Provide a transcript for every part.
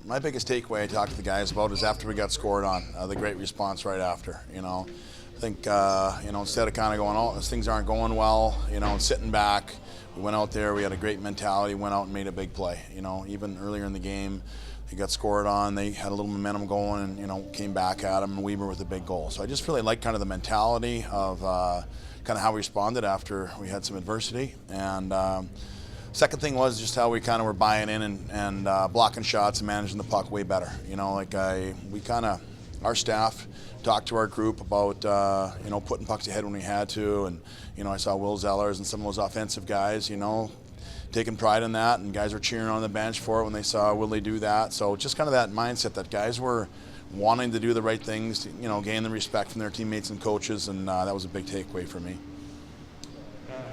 my biggest takeaway I talked to the guys about is after we got scored on, the great response right after. I think instead of kind of going, oh, things aren't going well, and sitting back, we went out there. We had a great mentality. Went out and made a big play. Even earlier in the game, they got scored on. They had a little momentum going, and came back at them. And Wiebe with a big goal. So I just really like kind of the mentality of kind of how we responded after we had some adversity. And second thing was just how we kind of were buying in and blocking shots and managing the puck way better. Our staff talked to our group about putting pucks ahead when we had to, and I saw Will Zellers and some of those offensive guys, taking pride in that, and guys were cheering on the bench for it when they saw Willie do that. So just kind of that mindset that guys were wanting to do the right things, to, gain the respect from their teammates and coaches, and that was a big takeaway for me.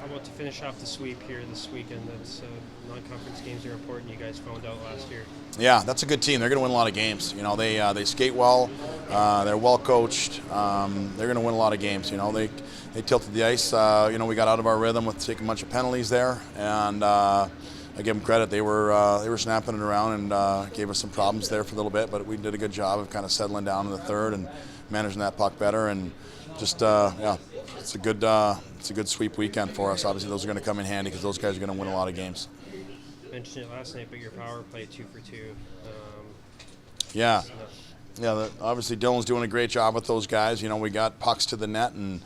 How about to finish off the sweep here this weekend? That's non-conference games are important. You guys found out last year. Yeah, that's a good team. They're going to win a lot of games. They skate well. They're well coached. They're going to win a lot of games. They tilted the ice. We got out of our rhythm with taking a bunch of penalties there, and I give them credit. They were snapping it around and gave us some problems there for a little bit, but we did a good job of kind of settling down in the third and managing that puck better. And just it's a good sweep weekend for us. Obviously, those are going to come in handy because those guys are going to win a lot of games. Mentioned it last night, but your power play 2 for 2. Yeah, obviously Dylan's doing a great job with those guys. We got pucks to the net and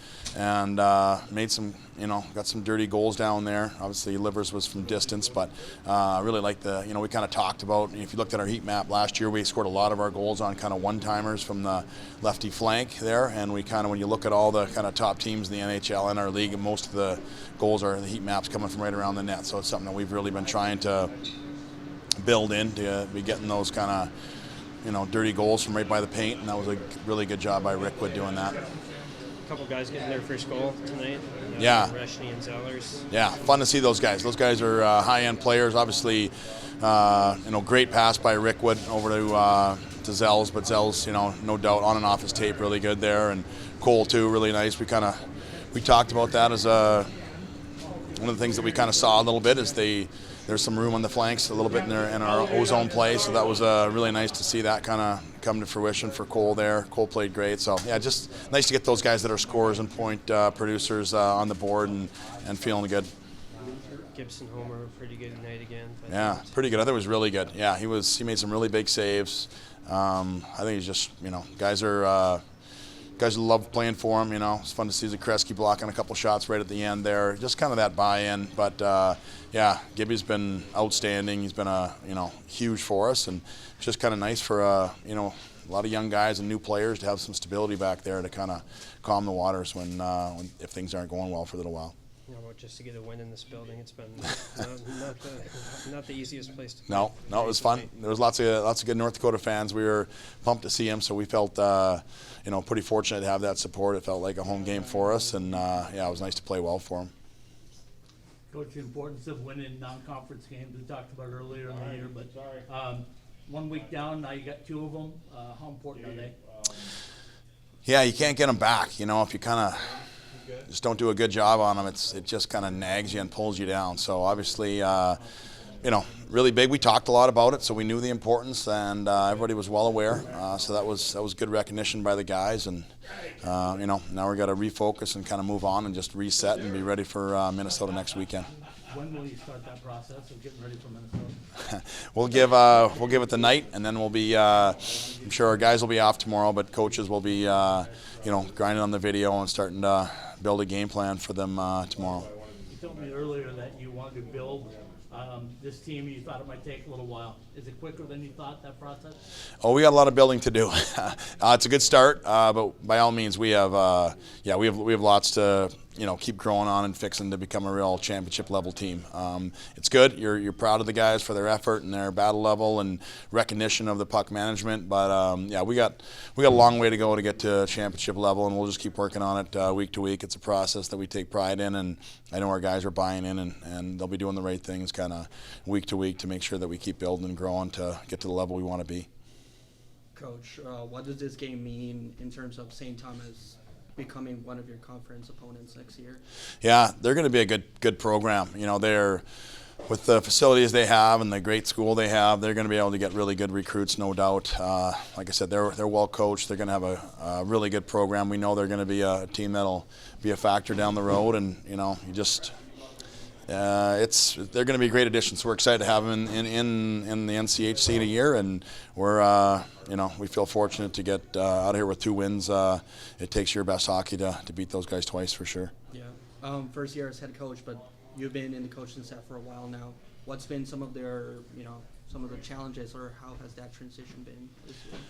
made some, got some dirty goals down there. Obviously Livers was from distance, but I really like we kind of talked about, if you looked at our heat map last year, we scored a lot of our goals on kind of one-timers from the lefty flank there, and we kind of, when you look at all the kind of top teams in the NHL and our league, most of the goals are the heat maps coming from right around the net. So it's something that we've really been trying to build in, to be getting those kind of dirty goals from right by the paint, and that was a really good job by Rickwood doing that. A couple guys getting their first goal tonight. Yeah. Reshny and Zellers. Yeah, fun to see those guys. Those guys are high-end players. Obviously, great pass by Rickwood over to Zellers, but Zellers, no doubt on and off his tape, really good there, and Cole too, really nice. We talked about that as one of the things that we kind of saw a little bit is there's some room on the flanks a little bit in our ozone play, so that was really nice to see that kind of come to fruition for Cole there. Cole played great, so yeah, just nice to get those guys that are scorers and point producers on the board and feeling good. Gibson Homer, pretty good night again. Yeah, pretty good. I think it was really good. Yeah, he made some really big saves. I think he's just, guys love playing for him. It's fun to see Zakreski blocking a couple shots right at the end there. Just kind of that buy-in. But yeah, Gibby's been outstanding. He's been huge for us, and it's just kind of nice for a lot of young guys and new players to have some stability back there to kind of calm the waters when if things aren't going well for a little while. Just to get a win in this building, it's been not the easiest place to play. No, it was fun. There was lots of good North Dakota fans. We were pumped to see them, so we felt pretty fortunate to have that support. It felt like a home game for us, and it was nice to play well for them. Coach, the importance of winning non-conference games we talked about earlier in the year, but 1 week down, now you got 2 of them. How important are they? Yeah, you can't get them back. If you kind of just don't do a good job on them, it just kind of nags you and pulls you down. So obviously, really big. We talked a lot about it, so we knew the importance, and everybody was well aware. So that was good recognition by the guys, and now we got to refocus and kind of move on and just reset and be ready for Minnesota next weekend. When will you start that process of getting ready for Minnesota? We'll give it the night, and then we'll be. I'm sure our guys will be off tomorrow, but coaches will be, grinding on the video and starting to build a game plan for them tomorrow. You told me earlier that you wanted to build this team. You thought it might take a little while. Is it quicker than you thought, that process? Oh, we got a lot of building to do. It's a good start, but by all means, we have lots to keep growing on and fixing to become a real championship level team. It's good. You're proud of the guys for their effort and their battle level and recognition of the puck management. But we got a long way to go to get to championship level, and we'll just keep working on it week to week. It's a process that we take pride in, and I know our guys are buying in, and they'll be doing the right things kind of week to week to make sure that we keep building and growing to get to the level we want to be. Coach, what does this game mean in terms of St. Thomas becoming one of your conference opponents next year? Yeah, they're going to be a good program. with the facilities they have and the great school they have, they're going to be able to get really good recruits, no doubt. Like I said, they're well coached. They're going to have a really good program. We know they're going to be a team that'll be a factor down the road, and they're going to be a great addition. So we're excited to have them in the NCHC in a year, and we're we feel fortunate to get out of here with 2 wins. It takes your best hockey to beat those guys twice for sure. Yeah. First year as head coach, but you've been in the coaching staff for a while now. What's been some of their, some of the challenges, or how has that transition been this year?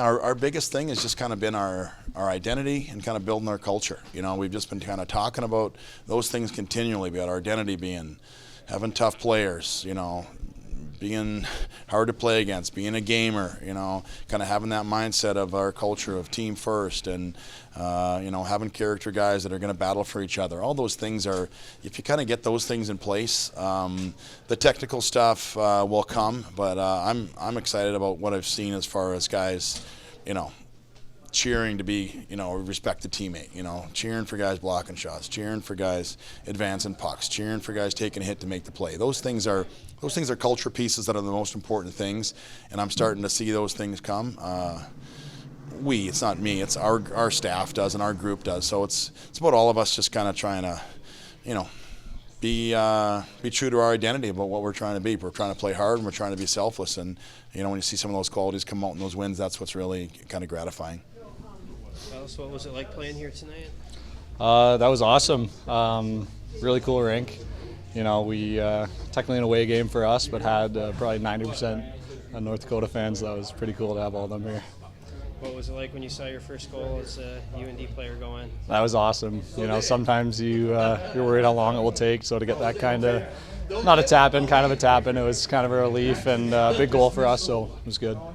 Our biggest thing has just kind of been our identity and kind of building our culture. We've just been kind of talking about those things continually, about our identity being having tough players, being hard to play against, being a gamer, kind of having that mindset of our culture of team first, and having character guys that are going to battle for each other. All those things are, if you kind of get those things in place, the technical stuff will come. But I'm excited about what I've seen as far as guys, cheering to be, respect the teammate, cheering for guys blocking shots, cheering for guys advancing pucks, cheering for guys taking a hit to make the play. Those things are culture pieces that are the most important things, and I'm starting to see those things come. It's not me, it's our staff does and our group does. So it's about all of us just kind of trying to, be true to our identity about what we're trying to be. We're trying to play hard and we're trying to be selfless. And when you see some of those qualities come out in those wins, that's what's really kind of gratifying. Ellis, what was it like playing here tonight? That was awesome. Really cool rink. We technically an away game for us, but had probably 90% of North Dakota fans. That was pretty cool to have all of them here. What was it like when you saw your first goal as a UND player go in? That was awesome. Sometimes you're worried how long it will take. So to get that kind of, not a tap in, kind of a tap in, it was kind of a relief and a big goal for us. So it was good. How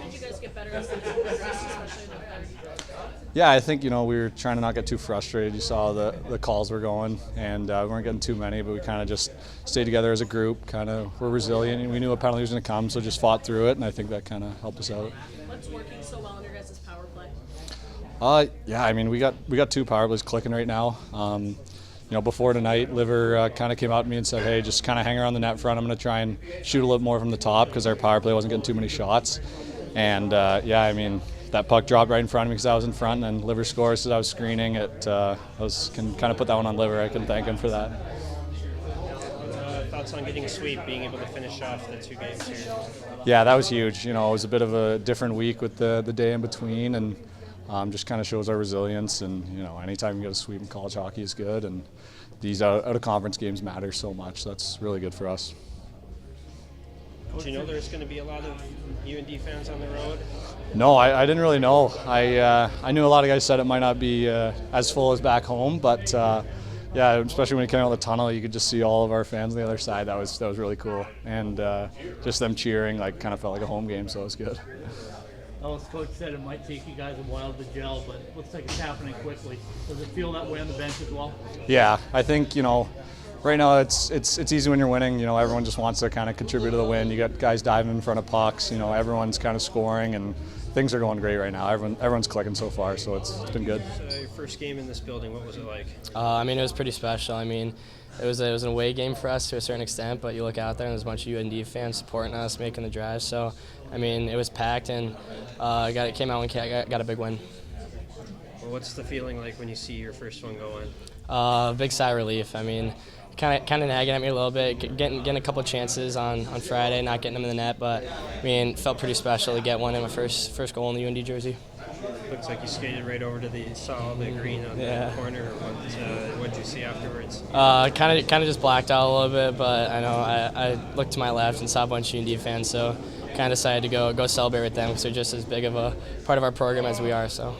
did you guys get better as the game progressed, especially in the third? Yeah, I think, we were trying to not get too frustrated. You saw the calls were going, and we weren't getting too many, but we kind of just stayed together as a group, kind of were resilient, and we knew a penalty was going to come, so just fought through it, and I think that kind of helped us out. What's working so well in your guys' power play? Yeah, we got 2 power plays clicking right now. Before tonight, Liver kind of came out to me and said, hey, just kind of hang around the net front. I'm going to try and shoot a little more from the top because our power play wasn't getting too many shots. And, that puck dropped right in front of me because I was in front, and Liver scores as I was screening it. I can kind of put that one on Liver. I can thank him for that. Thoughts on getting a sweep, being able to finish off the 2 games here? Yeah, that was huge. It was a bit of a different week with the day in between, and just kind of shows our resilience. And, anytime you get a sweep in college hockey is good, and these out-of-conference games matter so much. That's really good for us. Did you know there's going to be a lot of UND fans on the road? No, I didn't really know. I knew a lot of guys said it might not be as full as back home, but yeah, especially when you came out of the tunnel, you could just see all of our fans on the other side. That was really cool, and just them cheering, kind of felt like a home game, so it was good. Ellis, coach said it might take you guys a while to gel, but it looks like it's happening quickly. Does it feel that way on the bench as well? Yeah, I think right now it's easy when you're winning. Everyone just wants to kind of contribute to the win. You got guys diving in front of pucks. Everyone's kind of scoring, and things are going great right now. Everyone's clicking so far, so it's been good. Your first game in this building, what was it like? It was pretty special. It was an away game for us to a certain extent, but you look out there and there's a bunch of UND fans supporting us, making the drive. So, it was packed, and came out and got a big win. Well, what's the feeling like when you see your first one go in? Big sigh of relief. Kind of nagging at me a little bit, getting a couple of chances on Friday, not getting them in the net, but it felt pretty special to get one in my first goal in the UND jersey. Looks like you skated right over to saw the green on the corner. What did you see afterwards? Kind of just blacked out a little bit, but I know I looked to my left and saw a bunch of UND fans, so kind of decided to go celebrate with them because they're just as big of a part of our program as we are. So.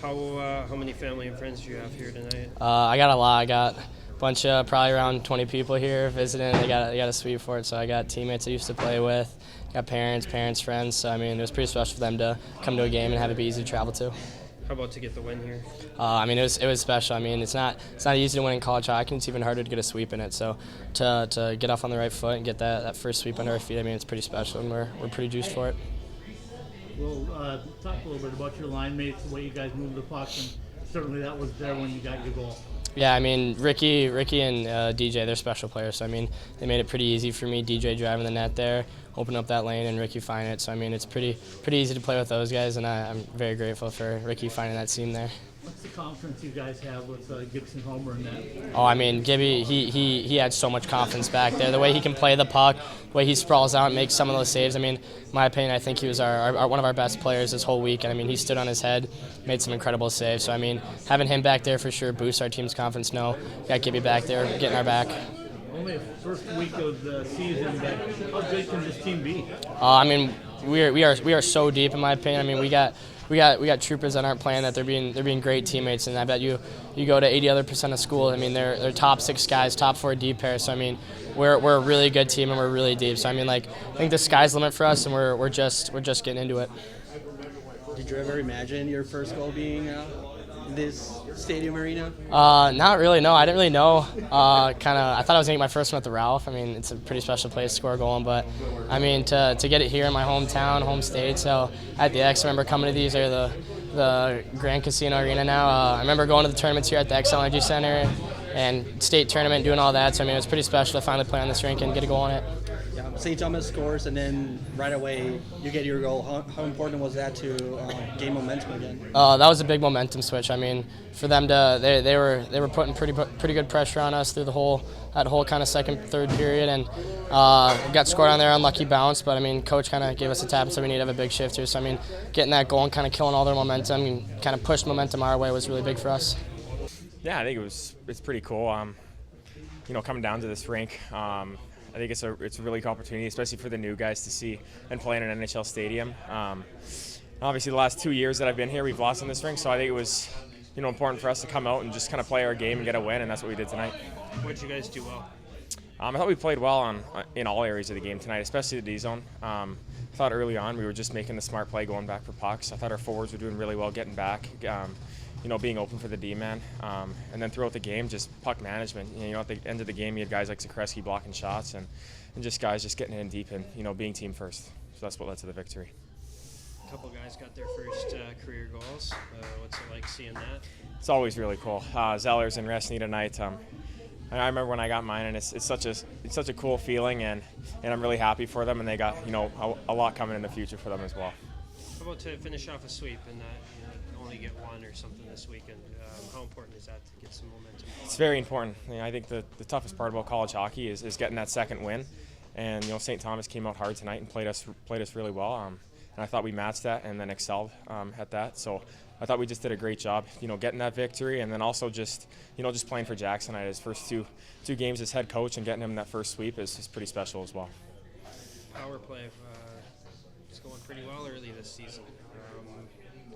How many family and friends do you have here tonight? I got a lot. I got bunch of probably around 20 people here visiting. They got a suite for it, so I got teammates I used to play with, got parents, friends. So it was pretty special for them to come to a game and have it be easy to travel to. How about to get the win here? It was special. It's not easy to win in college hockey. It's even harder to get a sweep in it. So to get off on the right foot and get that first sweep under our feet, it's pretty special, and we're pretty juiced for it. We'll talk a little bit about your line mates, the way you guys move the puck, and certainly that was there when you got your goal. Yeah, I mean, Ricky and DJ, they're special players. So, I mean, they made it pretty easy for me. DJ driving the net there, open up that lane, and Ricky finding it. So, I mean, it's pretty easy to play with those guys, and I'm very grateful for Ricky finding that seam there. What's the confidence you guys have with Gibson Homer and that? Oh, I mean, Gibby, he had so much confidence back there. The way he can play the puck, the way he sprawls out and makes some of those saves. I mean, in my opinion, I think he was one of our best players this whole week. And, I mean, he stood on his head, made some incredible saves. So, I mean, having him back there for sure boosts our team's confidence. No, got Gibby back there, getting our back. Only the first week of the season, but how good can this team be? I mean, we are so deep, in my opinion. I mean, we got troopers that aren't playing that they're being great teammates, and I bet you go to 80 other % of school. I mean, they're top 6 guys, top 4 deep pair. So I mean, we're a really good team and we're really deep. So I mean, like, I think the sky's the limit for us, and we're just getting into it. Did you ever imagine your first goal being in this stadium arena? Not really. No, I didn't really know. I thought I was gonna get my first one at the Ralph. I mean, it's a pretty special place to score a goal in, but I mean, to get it here in my hometown, home state. So at the X, I remember coming to these, or the Grand Casino Arena now. I remember going to the tournaments here at the Xcel Energy Center and state tournament, doing all that. So I mean, it was pretty special to finally play on this rink and get a goal on it. Yeah, St. Thomas scores, and then right away you get your goal. How important was that to gain momentum again? That was a big momentum switch. I mean, for them they were putting pretty good pressure on us through that whole kind of second, third period, and got scored on there, unlucky bounce. But I mean, coach kind of gave us a tap, so we need to have a big shift here. So I mean, getting that goal and kind of killing all their momentum and kind of pushed momentum our way was really big for us. Yeah, I think it's pretty cool. Coming down to this rink. I think it's a really cool opportunity, especially for the new guys to see and play in an NHL stadium. Obviously, the last 2 years that I've been here, we've lost in this rink, so I think it was, important for us to come out and just kind of play our game and get a win, and that's what we did tonight. What did you guys do well? I thought we played well in all areas of the game tonight, especially the D zone. I thought early on we were just making the smart play, going back for pucks. I thought our forwards were doing really well getting back. Being open for the D-man. And then throughout the game, just puck management. At the end of the game, you had guys like Zakreski blocking shots and just guys just getting in deep and, being team first. So that's what led to the victory. A couple guys got their first career goals. What's it like seeing that? It's always really cool. Zellers and Resny tonight. I remember when I got mine, and it's such a cool feeling, and I'm really happy for them, and they got, a lot coming in the future for them as well. How about to finish off a sweep and only get one or something this weekend? How important is that to get some momentum? It's very important. I think the toughest part about college hockey is getting that second win. And St. Thomas came out hard tonight and played us really well. And I thought we matched that and then excelled at that. So I thought we just did a great job, getting that victory, and then also just playing for Jackson tonight. His first two games as head coach and getting him that first sweep is pretty special as well. Power play is going pretty well early this season.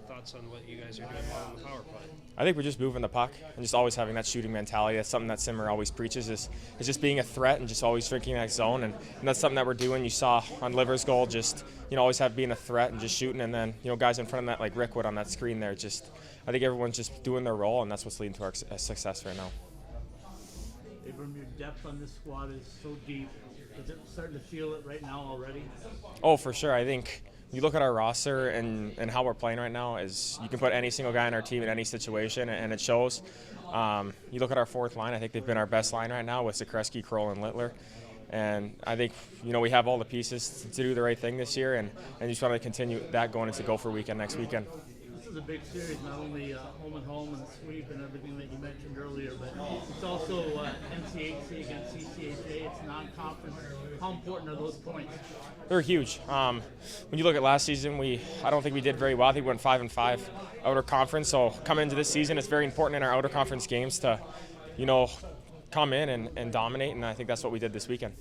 Thoughts on what you guys are doing well on the power play? I think we're just moving the puck and just always having that shooting mentality. That's something that Simmer always preaches is just being a threat and just always drinking that zone. And that's something that we're doing. You saw on Liver's goal, just always being a threat and just shooting. And then guys in front of that like Rickwood on that screen there. I think everyone's just doing their role, and that's what's leading to our success right now. Abram, your depth on this squad is so deep. Is it starting to feel it right now already? Oh, for sure. I think you look at our roster and how we're playing right now, is you can put any single guy on our team in any situation, and it shows. You look at our fourth line, I think they've been our best line right now with Zakreski, Kroll, and Littler. And I think, we have all the pieces to do the right thing this year, and you just want to continue that going into Gopher Weekend next weekend. This is a big series, not only home and home and sweep and everything that you mentioned earlier, but it's also NCHC against CCHA. It's non-conference. How important are those points? They're huge. When you look at last season, I don't think we did very well. I think we went 5-5 outer conference. So coming into this season, it's very important in our outer conference games to, come in and dominate, and I think that's what we did this weekend.